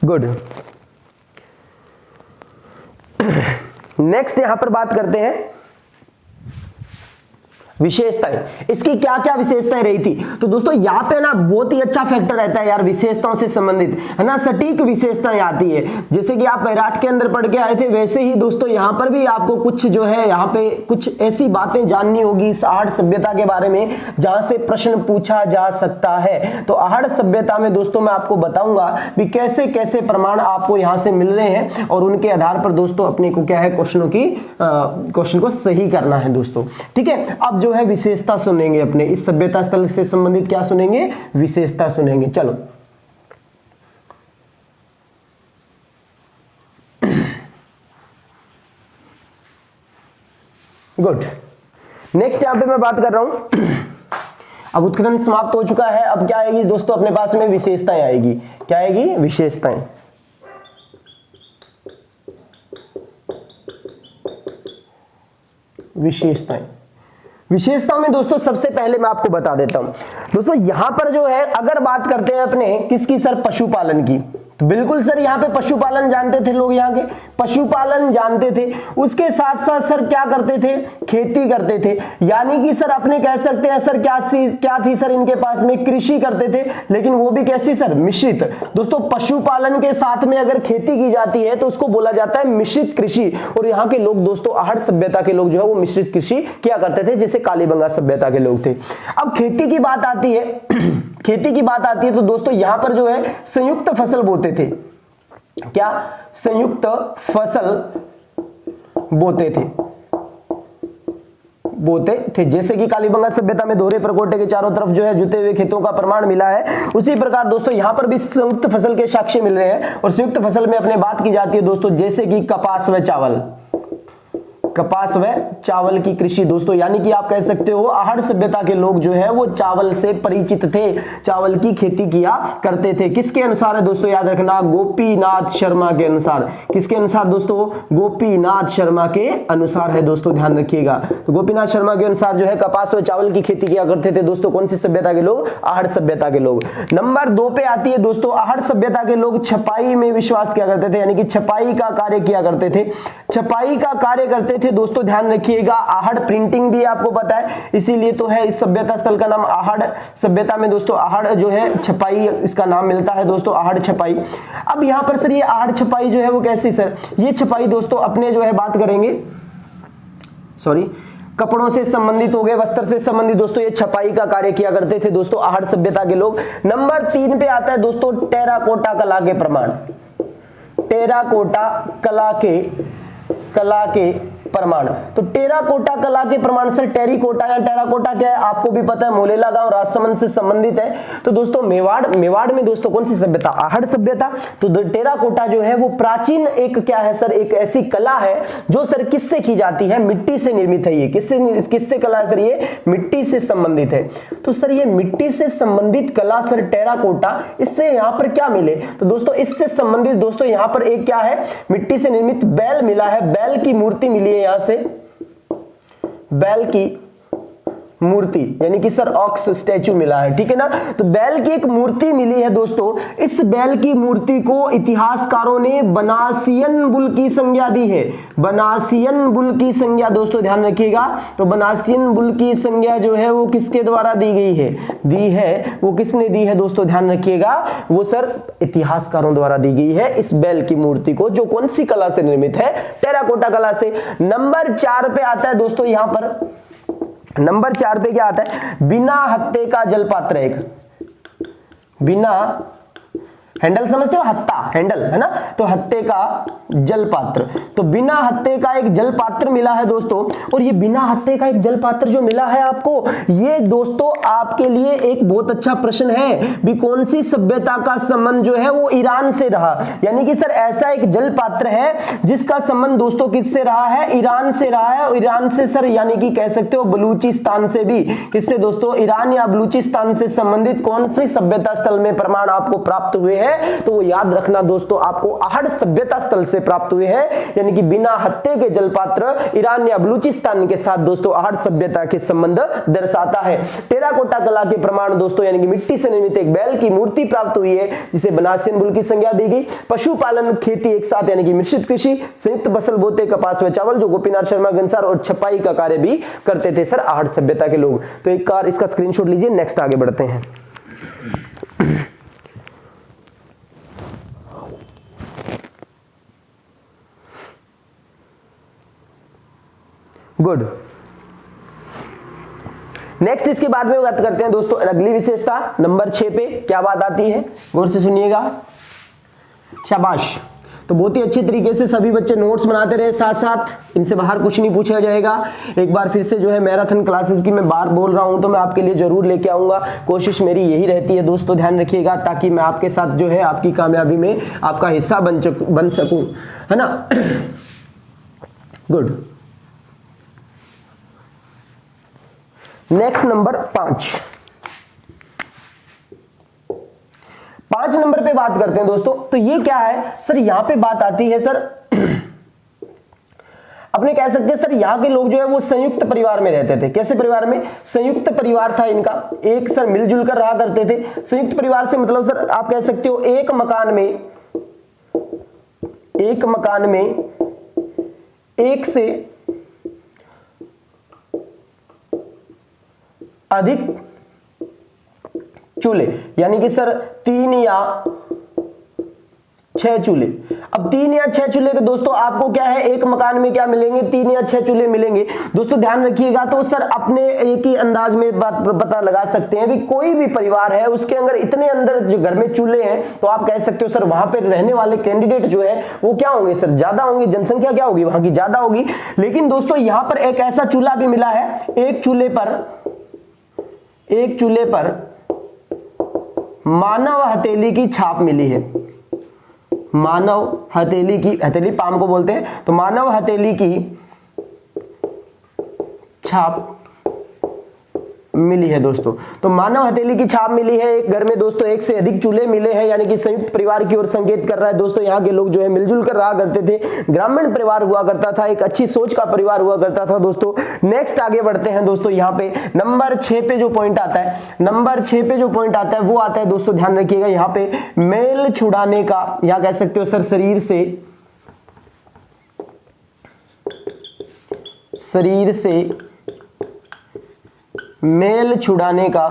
गुड, नेक्स्ट यहां पर बात करते हैं विशेषताएं। इसकी क्या क्या विशेषताएं रही थी? तो दोस्तों यहाँ पे ना बहुत ही अच्छा फैक्टर रहता है यार विशेषताओं से संबंधित, है ना, सटीक विशेषताएं आती है। जैसे कि आप वैराट के अंदर पढ़ के आए थे, वैसे ही दोस्तों यहाँ पर भी आपको कुछ जो है यहाँ पे कुछ ऐसी बातें जाननी होगी इस आहड़ सभ्यता के बारे में जहां से प्रश्न पूछा जा सकता है। तो आहड़ सभ्यता में दोस्तों मैं आपको बताऊंगा भी कैसे कैसे प्रमाण आपको यहाँ से मिल रहे हैं, और उनके आधार पर दोस्तों अपने को क्या है क्वेश्चन को सही करना है दोस्तों। ठीक है, अब जो है विशेषता सुनेंगे अपने इस सभ्यता स्थल से संबंधित, क्या सुनेंगे? विशेषता सुनेंगे। चलो गुड, नेक्स्ट यहां पे मैं बात कर रहा हूं। अब उत्खनन समाप्त हो चुका है, अब क्या आएगी दोस्तों अपने पास में? विशेषताएं आएगी। क्या आएगी? विशेषताएं। विशेषताएं, विशेषताओं में दोस्तों सबसे पहले मैं आपको बता देता हूं दोस्तों, यहां पर जो है अगर बात करते हैं अपने किसकी सर? पशुपालन की। तो बिल्कुल सर यहाँ पे पशुपालन जानते थे लोग, यहाँ के पशुपालन जानते थे, उसके साथ साथ सर क्या करते थे? खेती करते थे। यानी कि सर अपने कह सकते हैं सर क्या थी सर इनके पास में? कृषि करते थे, लेकिन वो भी कैसी सर? मिश्रित। दोस्तों पशुपालन के साथ में अगर खेती की जाती है तो उसको बोला जाता है मिश्रित कृषि। और यहाँ के लोग दोस्तों आहड़ सभ्यता के लोग जो है वो मिश्रित कृषि किया करते थे, जैसे कालीबंगा सभ्यता के लोग थे। अब खेती की बात आती है खेती की बात आती है तो दोस्तों यहां पर जो है संयुक्त फसल बोते थे। क्या? संयुक्त फसल बोते थे। जैसे कि कालीबंगा सभ्यता में दोहरे परकोटे के चारों तरफ जो है जुते हुए खेतों का प्रमाण मिला है, उसी प्रकार दोस्तों यहां पर भी संयुक्त फसल के साक्ष्य मिल रहे हैं। और संयुक्त फसल में अपने बात की जाती है दोस्तों जैसे कि कपास व चावल की कृषि दोस्तों, यानी कि आप कह सकते हो आहड़ सभ्यता के लोग जो है वो चावल से परिचित थे, चावल की खेती किया करते थे। किसके अनुसार है दोस्तों? याद रखना, गोपीनाथ शर्मा के अनुसार। किसके अनुसार दोस्तों? गोपीनाथ शर्मा के अनुसार है दोस्तों, ध्यान रखिएगा। तो गोपीनाथ शर्मा के अनुसार जो है कपास व चावल की खेती किया करते थे दोस्तों। कौन सी सभ्यता के लोग? आहड़ सभ्यता के लोग। नंबर 2 पे आती है दोस्तों, आहड़ सभ्यता के लोग छपाई में विश्वास किया करते थे, यानी कि छपाई का कार्य किया करते थे। छपाई का कार्य करते थे दोस्तों, ध्यान रखिएगा। आहड़ प्रिंटिंग भी आपको पता है, इसीलिए तो है इस सभ्यता स्थल का नाम आहड़ सभ्यता में दोस्तों आहड़ जो है छपाई इसका नाम मिलता है दोस्तों, आहड़ छपाई। अब यहां पर सर ये आहड़ छपाई जो है वो कैसी सर? ये छपाई दोस्तों अपने जो है बात करेंगे, कपड़ों से संबंधित हो गए, वस्त्र से संबंधित दोस्तों ये छपाई का कार्य किया करते थे दोस्तों आहड़ सभ्यता के लोग। नंबर 3 पे आता है दोस्तों टेराकोटा कला के प्रमाण। टेराकोटा कला के प्रमाण। तो टेराकोटा कला के प्रमाण सर टेरिकोटा या टेराकोटा क्या है आपको भी पता है, मोलेला गांव राजसमंद से संबंधित है। तो दोस्तों मेवाड़ में दोस्तों कौन सी सभ्यता? आहड़ सभ्यता। तो टेराकोटा जो है वो प्राचीन एक क्या है सर? एक ऐसी कला है जो सर किससे की जाती है? मिट्टी से निर्मित है। ये किससे कला है सर? ये मिट्टी से संबंधित है। तो सर ये मिट्टी से संबंधित कला सर टेराकोटा, इससे यहाँ पर क्या मिले? तो दोस्तों इससे संबंधित दोस्तों यहाँ पर एक क्या है? मिट्टी से निर्मित बैल मिला है, बैल की मूर्ति मिली है यहां से बैल की मूर्ति यानी कि सर ऑक्स स्टैचू मिला है, ठीक है ना। तो बैल की एक मूर्ति मिली है दोस्तों। इस बैल की मूर्ति को इतिहासकारों ने बनासियन बुल की संज्ञा दी है। बनासियन बुल की संज्ञा दोस्तों ध्यान रखिएगा। तो बनासियन बुल की संज्ञा जो है वो किसके द्वारा दी गई है, दी है वो किसने दी है दोस्तों, ध्यान रखिएगा, वो सर इतिहासकारों द्वारा दी गई है इस बैल की मूर्ति को, जो कौन सी कला से निर्मित है, टेराकोटा कला से। नंबर 4 पे आता है दोस्तों, यहां पर नंबर 4 पे क्या आता है, बिना हत्थे का जलपात्र। एक बिना हैंडल समझते हो, हत्ता हैंडल है ना, तो हत्थे का जलपात्र। तो बिना हत्थे का एक जलपात्र मिला है दोस्तों। और ये बिना हत्थे का एक जलपात्र जो मिला है आपको, ये दोस्तों आपके लिए एक बहुत अच्छा प्रश्न है भी, कौन सी सभ्यता का संबंध जो है वो ईरान से रहा। यानी कि सर ऐसा एक जलपात्र है जिसका संबंध दोस्तों किससे रहा है, ईरान से रहा है। और ईरान से सर यानी कि कह सकते हो बलूचिस्तान से भी, किससे दोस्तों, ईरान या बलूचिस्तान से संबंधित कौन सी सभ्यता स्थल में प्रमाण आपको प्राप्त हुए हैं, तो वो याद रखना दोस्तों, आपको आहड़ सभ्यता स्थल से प्राप्त हुए हैं। यानी कि बिना हत्थे के जलपात्र ईरान या बलूचिस्तान के साथ दोस्तों आहड़ सभ्यता के संबंध दर्शाता है। टेराकोटा कला के प्रमाण दोस्तों यानी कि मिट्टी से निर्मित एक बैल की मूर्ति प्राप्त हुई है जिसे बनासियन बुल की संज्ञा दी गई। पशुपालन, खेती एक साथ यानी कि मिश्रित कृषि, संयुक्त फसल बोते कपास व चावल, जो गोपीनाथ शर्मा गंसार, और छपाई का कार्य भी करते थे सर आहड़ सभ्यता के लोग। तो एक बार इसका स्क्रीनशॉट लीजिए। नेक्स्ट आगे बढ़ते हैं। गुड। नेक्स्ट इसके बाद में बात करते हैं दोस्तों अगली विशेषता नंबर 6 पे क्या बात आती है, गौर से सुनिएगा, शाबाश। तो बहुत ही अच्छे तरीके से सभी बच्चे नोट्स बनाते रहे, साथ साथ इनसे बाहर कुछ नहीं पूछा जाएगा। एक बार फिर से जो है मैराथन क्लासेस की मैं बार बोल रहा हूं, तो मैं आपके लिए जरूर लेके आऊंगा। कोशिश मेरी यही रहती है दोस्तों, ध्यान रखिएगा, ताकि मैं आपके साथ जो है आपकी कामयाबी में आपका हिस्सा बन सकूं, है ना। गुड। नेक्स्ट नंबर 5 नंबर पे बात करते हैं दोस्तों। तो ये क्या है सर, यहां पे बात आती है सर अपने कह सकते हैं सर यहाँ के लोग जो है वो संयुक्त परिवार में रहते थे। कैसे परिवार में, संयुक्त परिवार था इनका, एक सर मिलजुल कर रहा करते थे। संयुक्त परिवार से मतलब सर आप कह सकते हो एक मकान में एक से अधिक चूल्हे, यानी कि सर 3 या 6 चूल्हे। अब 3 या 6 चूल्हे के दोस्तों आपको क्या है, एक मकान में क्या मिलेंगे, 3 या 6 चूल्हे मिलेंगे। दोस्तों ध्यान रखिएगा। तो सर अपने एक ही अंदाज में बात पता लगा सकते हैं कि कोई भी परिवार है उसके अंदर इतने अंदर जो घर में चूल्हे हैं, तो आप कह सकते हो सर वहां पे रहने वाले कैंडिडेट जो है वो क्या होंगे सर, ज्यादा होंगे, जनसंख्या क्या होगी वहां की, ज्यादा होगी। लेकिन दोस्तों यहां पर एक ऐसा चूल्हा भी मिला है, एक चूल्हे पर मानव हथेली की छाप मिली है। मानव हथेली की, हथेली पाम को बोलते हैं, तो मानव हथेली की छाप मिली है दोस्तों। तो मानव हथेली की छाप मिली है एक घर में दोस्तों, एक से अधिक चूल्हे मिले हैं, यानी कि संयुक्त परिवार की ओर संकेत कर रहा है दोस्तों। यहाँ के लोग जो है मिलजुल कर रहा करते थे, ग्रामीण परिवार हुआ करता था, एक अच्छी सोच का परिवार हुआ करता था दोस्तों। नेक्स्ट आगे बढ़ते हैं दोस्तों। यहाँ पे नंबर 6 पे जो पॉइंट आता है, वो आता है दोस्तों, ध्यान रखिएगा। यहाँ पे मेल छुड़ाने का, या कह सकते हो सर शरीर से मेल छुड़ाने का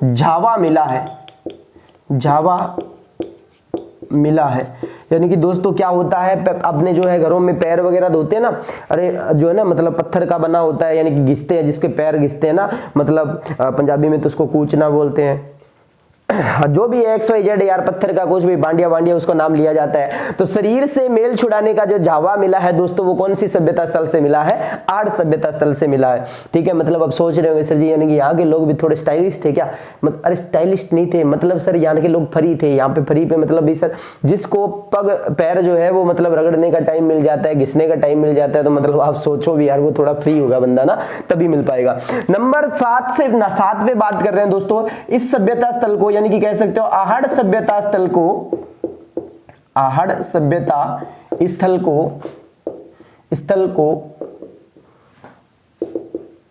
झावा मिला है। यानी कि दोस्तों क्या होता है, अपने जो है घरों में पैर वगैरह धोते हैं ना, अरे जो है ना मतलब पत्थर का बना होता है, यानी कि घिसते हैं, जिसके पैर घिसते हैं ना, मतलब पंजाबी में तो उसको कूचना बोलते हैं, जो भी XYZ यार, पत्थर का कुछ भी, बांडिया उसको नाम लिया जाता है। तो शरीर से मेल छुड़ाने का जो झावा मिला है दोस्तों, वो कौन सी सभ्यता स्थल से मिला है, आहड़ सभ्यता स्थल से मिला है। ठीक है, मतलब अब सोच रहे होंगे सर जी यानी कि यहाँ के लोग भी थोड़े स्टाइलिश थे क्या, अरे स्टाइलिश नहीं थे, मतलब सर यहाँ के लोग फ्री थे। यहाँ पे फ्री पे मतलब भी सर जिसको पैर जो है वो मतलब रगड़ने का टाइम मिल जाता है, घिसने का टाइम मिल जाता है, तो मतलब आप सोचो भी यार वो थोड़ा फ्री होगा बंदा ना, तभी मिल पाएगा। नंबर 7 पे बात कर रहे हैं दोस्तों, इस सभ्यता स्थल को यानी कि कह सकते हो आहड़ सभ्यता स्थल को आहड़ सभ्यता स्थल को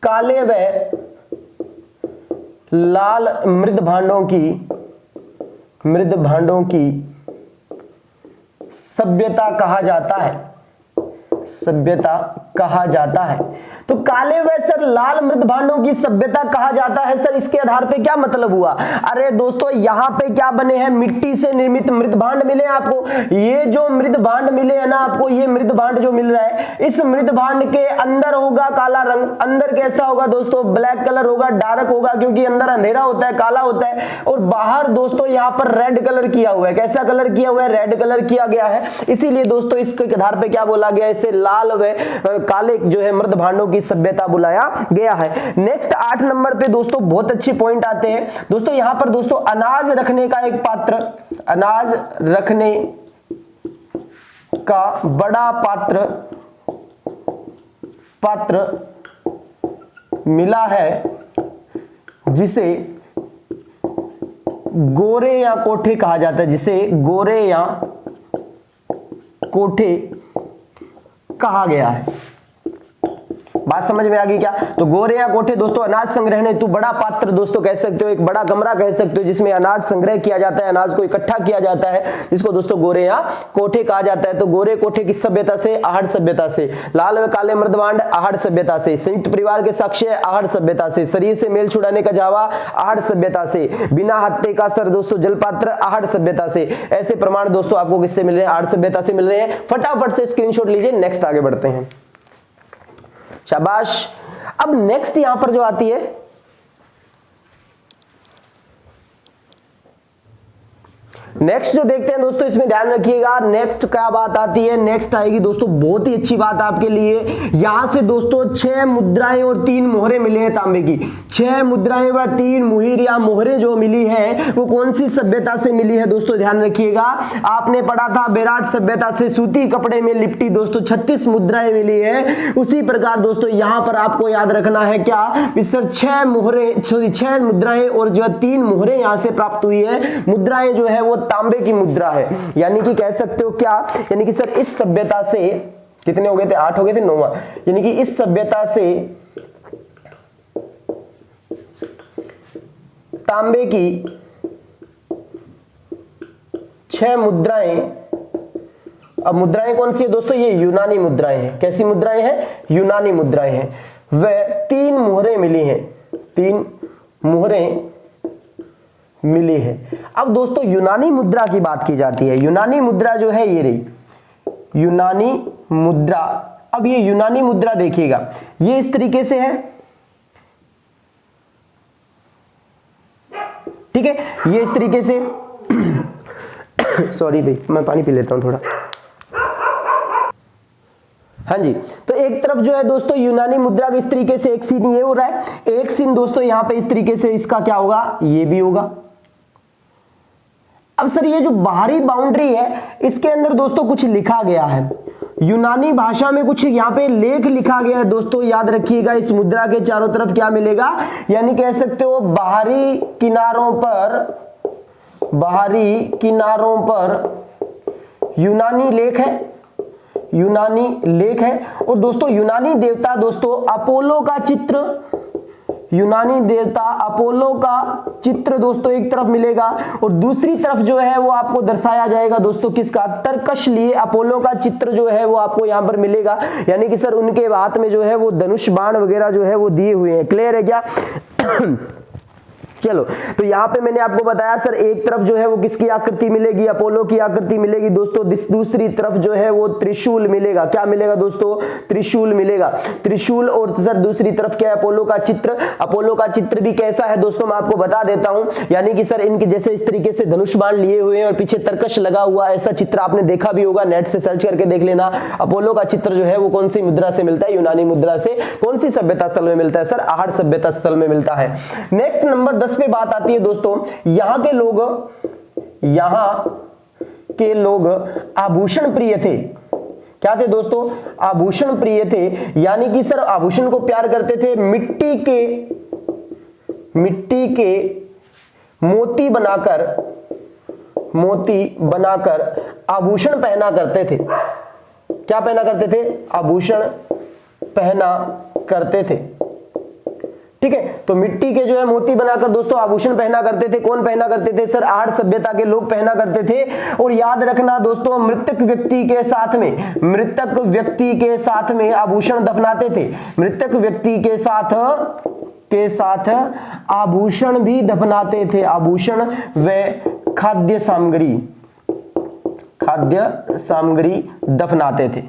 काले व लाल मृद भांडों की सभ्यता कहा जाता है। तो काले व सर लाल मृद भांडों की सभ्यता कहा जाता है सर, इसके आधार पे क्या मतलब हुआ? अरे दोस्तों यहाँ पे क्या बने हैं, मिट्टी से निर्मित मृद भांड मिले आपको। ये जो मृद भांड मिले हैं ना आपको, ये मृद भांड जो मिल रहा है, इस मृद भांड के अंदर होगा काला रंग। अंदर कैसा होगा दोस्तों? ब्लैक कलर होगा, डार्क होगा, क्योंकि अंदर अंधेरा होता है, काला होता है। और बाहर दोस्तों यहाँ पर रेड कलर किया हुआ है। कैसा कलर किया हुआ है? रेड कलर किया गया है। इसीलिए दोस्तों इसके आधार पे क्या बोला गया, इसे लाल व काले जो है मृद भांडों की सभ्यता बुलाया गया है। नेक्स्ट 8 नंबर पे दोस्तों बहुत अच्छी पॉइंट आते हैं दोस्तों। यहां पर दोस्तों अनाज रखने का एक बड़ा पात्र मिला है, जिसे गोरे या कोठे कहा जाता है, जिसे गोरे या कोठे कहा गया है। बात समझ में आ गई क्या? तो गोरे या कोठे दोस्तों अनाज संग्रहण हेतु बड़ा पात्र दोस्तों कह सकते हो, एक बड़ा कमरा कह सकते हो, जिसमें अनाज संग्रह किया जाता है, अनाज को इकट्ठा किया जाता है, जिसको दोस्तों गोरे या कोठे कहा जाता है। तो गोरे कोठे किस सभ्यता से? आहड़ सभ्यता से। लाल व काले मृदभांड आहड़ सभ्यता से। संयुक्त परिवार के साक्ष्य आहड़ सभ्यता से। शरीर से मेल छुड़ाने का जावा आहड़ सभ्यता से। बिना हत्थे का सर दोस्तों जलपात्र आहड़ सभ्यता से। ऐसे प्रमाण दोस्तों आपको किससे मिल रहे हैं? आहड़ सभ्यता से मिल रहे हैं। फटाफट से स्क्रीनशॉट लीजिए, नेक्स्ट आगे बढ़ते हैं। शाबाश। अब नेक्स्ट यहां पर जो आती है, नेक्स्ट जो देखते हैं दोस्तों, इसमें ध्यान रखिएगा। नेक्स्ट क्या बात आती है? नेक्स्ट आएगी दोस्तों बहुत ही अच्छी बात आपके लिए। यहां से दोस्तों 6 मुद्राएं और 3 मोहरें मिली हैं तांबे की। 6 मुद्राएं व 3 मुहिर या मोहरें जो मिली है वो कौन सी सभ्यता से मिली है दोस्तों? ध्यान रखिएगा। आपने पढ़ा था बेराट सभ्यता से सूती कपड़े में लिपटी दोस्तों 36 मुद्राएं मिली है। उसी प्रकार दोस्तों यहां पर आपको याद रखना है क्या, सर 6 मुद्राएं और जो 3 मोहरें यहां से प्राप्त हुई है। मुद्राएं जो है वो तांबे की मुद्रा है, यानी कि कह सकते हो क्या, यानी कि सर इस सभ्यता से कितने हो गए थे? 8 हो गए थे, 9वां। यानी कि इस सभ्यता से तांबे की 6 मुद्राएं। अब मुद्राएं कौन सी है दोस्तों? ये यूनानी मुद्राएं हैं। कैसी मुद्राएं हैं? यूनानी मुद्राएं हैं। वह 3 मोहरें मिली हैं। 3 मोहरें मिली है। अब दोस्तों यूनानी मुद्रा की बात की जाती है। यूनानी मुद्रा जो है ये रही यूनानी मुद्रा। अब ये यूनानी मुद्रा देखिएगा, ये इस तरीके से है, ठीक है, ये इस तरीके से सॉरी भाई, मैं पानी पी लेता हूं थोड़ा। हाँ जी, तो एक तरफ जो है दोस्तों यूनानी मुद्रा के इस तरीके से एक सीन ये हो रहा है, एक सीन दोस्तों यहां पे इस तरीके से इसका क्या होगा, ये भी होगा। अब सर ये जो बाहरी बाउंड्री है इसके अंदर दोस्तों कुछ लिखा गया है, यूनानी भाषा में कुछ यहाँ पे लेख लिखा गया है दोस्तों, याद रखिएगा। इस मुद्रा के चारों तरफ क्या मिलेगा, यानी कह सकते हो बाहरी किनारों पर यूनानी लेख है, यूनानी लेख है। और दोस्तों यूनानी देवता दोस्तों अपोलो का चित्र, यूनानी देवता अपोलो का चित्र दोस्तों एक तरफ मिलेगा, और दूसरी तरफ जो है वो आपको दर्शाया जाएगा दोस्तों किसका, तर्कश लिए अपोलो का चित्र जो है वो आपको यहां पर मिलेगा। यानी कि सर उनके हाथ में जो है वो धनुष बाण वगैरह जो है वो दिए हुए हैं। क्लियर है क्या? चलो, तो यहां पे मैंने आपको बताया सर एक तरफ जो है वो किसकी आकृति मिलेगी, अपोलो की आकृति मिलेगी दोस्तों, दूसरी तरफ जो है वो त्रिशूल मिलेगा। क्या मिलेगा दोस्तों? त्रिशूल मिलेगा, त्रिशूल। और सर दूसरी तरफ क्या है, अपोलो का चित्र। अपोलो का चित्र भी कैसा है दोस्तों मैं आपको बता देता हूं, यानी कि सर इनके जैसे इस तरीके से धनुष बाण लिए हुए हैं और पीछे तर्कश लगा हुआ, ऐसा चित्र आपने देखा भी होगा, नेट से सर्च करके देख लेना। अपोलो का चित्र जो है वो कौन सी मुद्रा से मिलता है, यूनानी मुद्रा से। कौन सी सभ्यता स्थल में मिलता है सर? आहड़ सभ्यता स्थल में मिलता है। नेक्स्ट नंबर 10 पे बात आती है दोस्तों, यहां के लोग आभूषण प्रिय थे। क्या थे दोस्तों? आभूषण प्रिय थे, यानी कि सर आभूषण को प्यार करते थे। मिट्टी के मोती बनाकर मोती बनाकर आभूषण पहना करते थे। क्या पहना करते थे? आभूषण पहना करते थे। ठीक है, तो मिट्टी के जो है मोती बनाकर दोस्तों आभूषण पहना करते थे। कौन पहना करते थे? सर आहड़ सभ्यता के लोग पहना करते थे। और याद रखना दोस्तों, मृतक व्यक्ति के साथ में आभूषण दफनाते थे। मृतक व्यक्ति के साथ आभूषण भी दफनाते थे। आभूषण व खाद्य सामग्री दफनाते थे।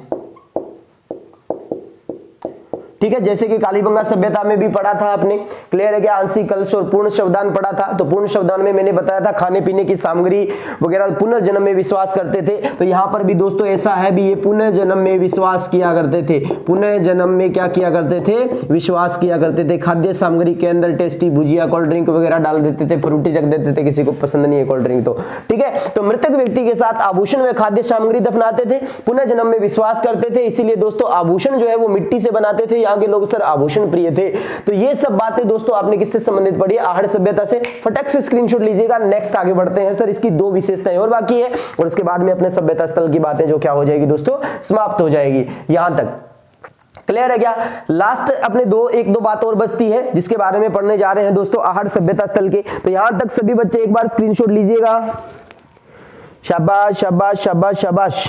ठीक है, जैसे कि कालीबंगा सभ्यता में भी पढ़ा था आपने। क्लियर है क्या? आंशिक कलश और पूर्ण शवदान पढ़ा था। तो पूर्ण शवदान में मैंने बताया था खाने पीने की सामग्री वगैरह पुनर्जन्म में विश्वास करते थे। तो यहाँ पर भी दोस्तों ऐसा है भी, ये पुनर्जन्म में विश्वास किया करते थे। पुनर्जन्म में क्या किया करते थे? विश्वास किया करते थे। खाद्य सामग्री के अंदर टेस्टी भुजिया, कोल्ड ड्रिंक वगैरह डाल देते थे, फ्रूटी रख देते थे, किसी को पसंद नहीं है कोल्ड ड्रिंक तो। ठीक है, तो मृतक व्यक्ति के साथ आभूषण व खाद्य सामग्री दफनाते थे, पुनर्जन्म में विश्वास करते थे। इसीलिए दोस्तों आभूषण जो है वो मिट्टी से बनाते थे। यहाँ के लोग सर आभूषण प्रिय थे। तो ये सब बातें दोस्तों आपने किससे संबंधित पढ़ी? आहड़ सभ्यता से। फटाक से स्क्रीनशॉट लीजिएगा। नेक्स्ट आगे बढ़ते हैं। सर इसकी 2 विशेषताएं और बाकी है और उसके बाद में अपने सभ्यता स्थल की बातें जो क्या हो जाएगी दोस्तों, समाप्त हो जाएगी। यहां तक क्लियर है क्या? लास्ट अपने 1-2 बात और बचती है जिसके बारे में पढ़ने जा रहे हैं दोस्तों आहड़ सभ्यता स्थल के। तो यहां तक सभी बच्चे एक बार स्क्रीनशॉट लीजिएगा। शाबाश शाबाश शाबाश शाबाश।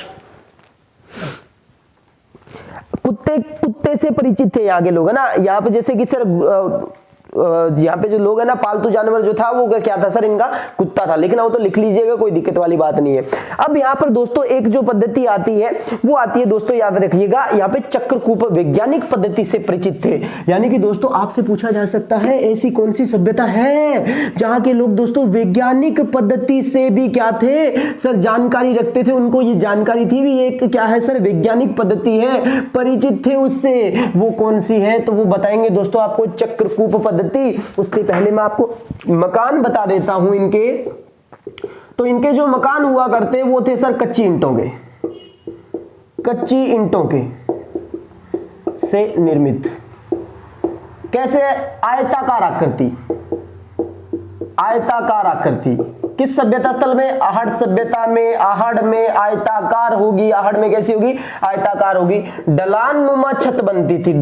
कुत्ते से परिचित थे यहाँ के लोग, है ना। यहाँ पे जैसे कि सर यहाँ पे जो लोग है ना, पालतू जानवर जो था वो क्या था सर? इनका कुत्ता था। लेकिन वो तो लिख लीजिएगा, कोई दिक्कत वाली बात नहीं है। अब यहाँ पर दोस्तों एक जो पद्धति आती है वो आती है दोस्तों, याद रखिएगा, यहाँ पे चक्रकूप वैज्ञानिक पद्धति से परिचित थे। यानी कि दोस्तों आपसे पूछा जा सकता है ऐसी कौन सी सभ्यता है जहां के लोग दोस्तों वैज्ञानिक पद्धति से भी क्या थे सर? जानकारी रखते थे। उनको ये जानकारी थी भी एक क्या है सर? वैज्ञानिक पद्धति है, परिचित थे उससे। वो कौन सी है? तो वो बताएंगे दोस्तों आपको, चक्रकूप पद्धति। उससे पहले मैं आपको मकान बता देता हूं इनके। तो इनके जो मकान हुआ करते वो थे सर कच्ची ईंटों के से निर्मित। कैसे? आयताकार आकृति। किस सभ्यता स्थल में? आहड़ सभ्यता में। आहड़ में आयताकार होगी। आहड़ में कैसी होगी? आयताकार होगी। ढलान नुमा छत बनती थी।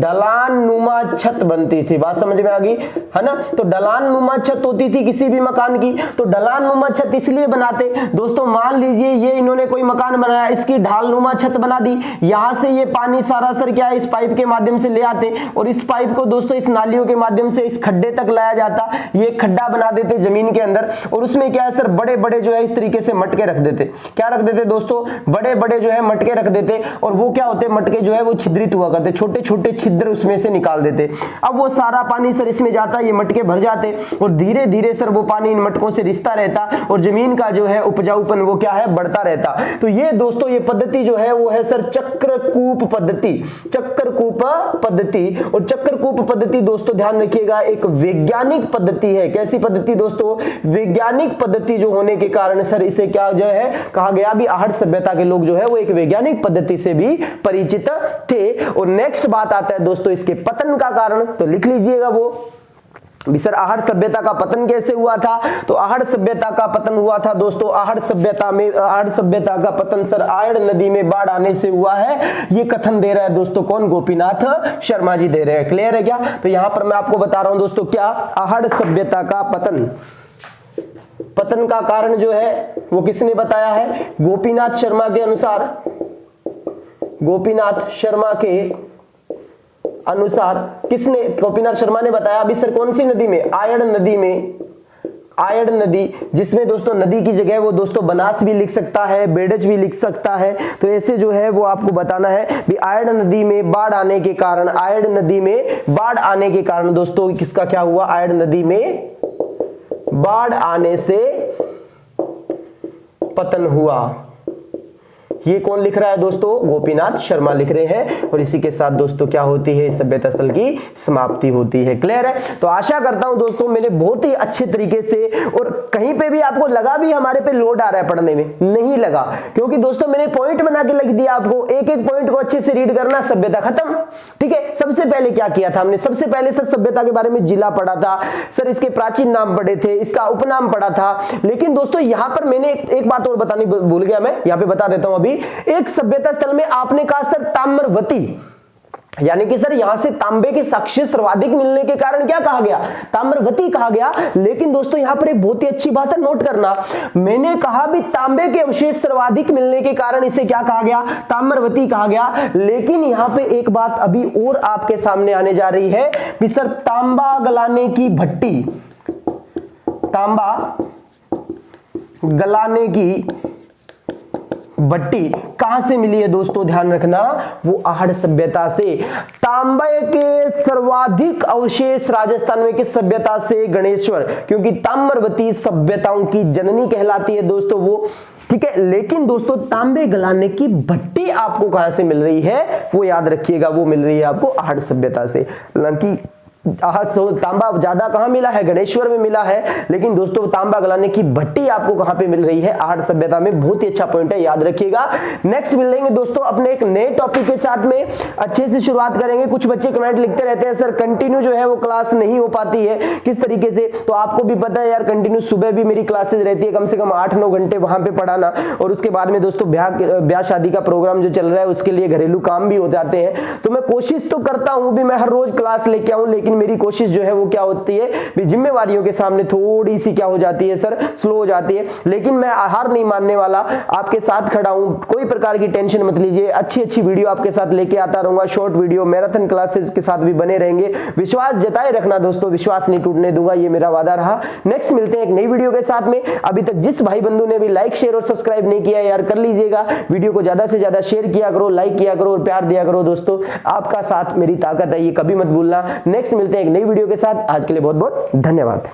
बात समझ में आ गई, है ना। तो ढलान नुमा छत होती थी किसी भी मकान की। तो ढलान नुमा छत इसलिए बनाते दोस्तों, मान लीजिए ये इन्होंने कोई मकान बनाया, इसकी ढाल नुमा छत बना दी। यहां से ये पानी सारा सर क्या है? इस पाइप के माध्यम से ले आते और इस पाइप को दोस्तों इस नालियों के माध्यम से इस खड्डे तक लाया जाता। ये खड्डा बना देते जमीन के अंदर और उसमें क्या है सर? बड़े बड़े जो है इस तरीके से मटके रख देते। क्या रख देते दोस्तों? बड़े बड़े जो है मटके रख देते। और वो क्या होते? मटके जो है वो छिद्रित हुआ करते, छोटे छोटे छिद्र उसमें से निकाल देते। अब वो सारा पानी सर इसमें जाता, ये मटके भर जाते और धीरे धीरे सर वो पानी इन मटकों से रिसता रहता और जमीन का जो है उपजाऊपन वो क्या है? बढ़ता रहता। तो ये दोस्तों ये पद्धति जो है वो है सर चक्रकूप पद्धति। और चक्रकूप पद्धति दोस्तों ध्यान रखिएगा एक वैज्ञानिक पद्धति है। कैसी पद्धति दोस्तों? वैज्ञानिक पद्धति जो होने के कारण सर इसे क्या जो है कहा गया भी, आहड़ सभ्यता के लोग जो है वो एक वैज्ञानिक पद्धति से भी परिचित थे। और नेक्स्ट बात आता है दोस्तों इसके पतन का कारण। तो लिख लीजिएगा वो भी सर, आहड़ सभ्यता का पतन कैसे हुआ था? तो आहड़ सभ्यता का पतन हुआ था दोस्तों, आहड़ सभ्यता का पतन सर आयड़ नदी में बाढ़ आने से हुआ है। ये कथन दे रहा है दोस्तों कौन? गोपीनाथ शर्मा जी दे रहे हैं। क्लियर है क्या? तो यहां पर मैं आपको बता रहा हूं दोस्तों, क्या आहड़ सभ्यता का पतन का कारण जो है वो किसने बताया है? गोपीनाथ शर्मा के अनुसार किसने? गोपीनाथ शर्मा ने बताया। अभी सर कौन सी नदी में? आयड़ नदी, जिसमें दोस्तों नदी की जगह वो दोस्तों बनास भी लिख सकता है, बेडज भी लिख सकता है। तो ऐसे जो है वो आपको बताना है भी आयड़ नदी में बाढ़ आने के कारण दोस्तों किसका क्या हुआ? आयड़ नदी में बाढ़ आने से पतन हुआ। ये कौन लिख रहा है दोस्तों? गोपीनाथ शर्मा लिख रहे हैं। और इसी के साथ दोस्तों क्या होती है? सभ्यता स्थल की समाप्ति होती है। क्लियर है? तो आशा करता हूं दोस्तों मैंने बहुत ही अच्छे तरीके से, और कहीं पे भी आपको लगा भी हमारे पे लोड आ रहा है पढ़ने में, नहीं लगा, क्योंकि दोस्तों मैंने पॉइंट बना के लिख दिया आपको। एक एक पॉइंट को अच्छे से रीड करना, सभ्यता खत्म। ठीक है, सबसे पहले क्या किया था हमने? सबसे पहले सर सभ्यता के बारे में जिला पढ़ा था, सर इसके प्राचीन नाम पढ़े थे, इसका उपनाम पढ़ा था। लेकिन दोस्तों यहां पर मैंने एक बात और बतानी भूल गया, मैं यहां पे बता देता हूं अभी। एक सभ्यता स्थल में आपने कहा सर ताम्रवती, यानी कि सर यहां से तांबे के साक्ष्य सर्वाधिक मिलने के कारण क्या कहा गया? ताम्रवती कहा गया। लेकिन दोस्तों यहां पर एक बहुत ही अच्छी बात है, नोट करना, मैंने कहा भी तांबे के अवशेष सर्वाधिक मिलने के कारण इसे क्या कहा गया? ताम्रवती कहा गया। लेकिन यहां पे एक बात अभी और आपके सामने आने जा रही है कि सर तांबा गलाने की भट्टी, तांबा गलाने की भट्टी कहां से मिली है दोस्तों? ध्यान रखना, वो आहड़ सभ्यता से। तांबे के सर्वाधिक अवशेष राजस्थान में किस सभ्यता से? गणेश्वर, क्योंकि ताम्रवती सभ्यताओं की जननी कहलाती है दोस्तों वो। ठीक है, लेकिन दोस्तों तांबे गलाने की भट्टी आपको कहां से मिल रही है? वो याद रखिएगा, वो मिल रही है आपको आहड़ सभ्यता से। हालांकि तांबा ज्यादा कहां मिला है? गणेश्वर में मिला है। लेकिन दोस्तों तांबा गलाने की भट्टी आपको कहां पे मिल रही है? आहड़ सभ्यता में। बहुत ही अच्छा पॉइंट है, याद रखिएगा। नेक्स्ट मिलेंगे दोस्तों अपने एक नए टॉपिक के साथ में, अच्छे से शुरुआत करेंगे। कुछ बच्चे कमेंट लिखते रहते हैं सर कंटिन्यू जो है वो क्लास नहीं हो पाती है, किस तरीके से? तो आपको भी पता है यार, कंटिन्यू सुबह भी मेरी क्लासेस रहती है, कम से कम 8-9 घंटे वहां पे पढ़ाना, और उसके बाद में दोस्तों ब्याह शादी का प्रोग्राम जो चल रहा है उसके लिए घरेलू काम भी हो जाते हैं। तो मैं कोशिश तो करता हूं भी मैं हर रोज क्लास लेके आऊं, लेकिन मेरी कोशिश जो है वो क्या होती है भी जिम्मेवारियों के सामने थोड़ी सी क्या हो जाती है सर? स्लो हो जाती है। लेकिन मैं हार नहीं मानने वाला, आपके साथ खड़ा हूं, कोई प्रकार की टेंशन मत लीजिए। अच्छी अच्छी वीडियो आपके साथ लेके आता रहूंगा, शॉर्ट वीडियो, मैराथन क्लासेस के साथ भी बने रहेंगे। विश्वास जताए रखना दोस्तों, विश्वास नहीं टूटने दूंगा, ये मेरा वादा रहा। नेक्स्ट मिलते हैं एक नई वीडियो के साथ में। अभी तक जिस भाई बंधु ने भी लाइक शेयर और सब्सक्राइब नहीं किया यार कर लीजिएगा। वीडियो को ज्यादा से ज्यादा शेयर किया करो, लाइक किया करो और प्यार दिया करो दोस्तों। आपका साथ मेरी ताकत है, ये कभी मत भूलना। नेक्स्ट मिलते हैं एक नई वीडियो के साथ। आज के लिए बहुत बहुत धन्यवाद।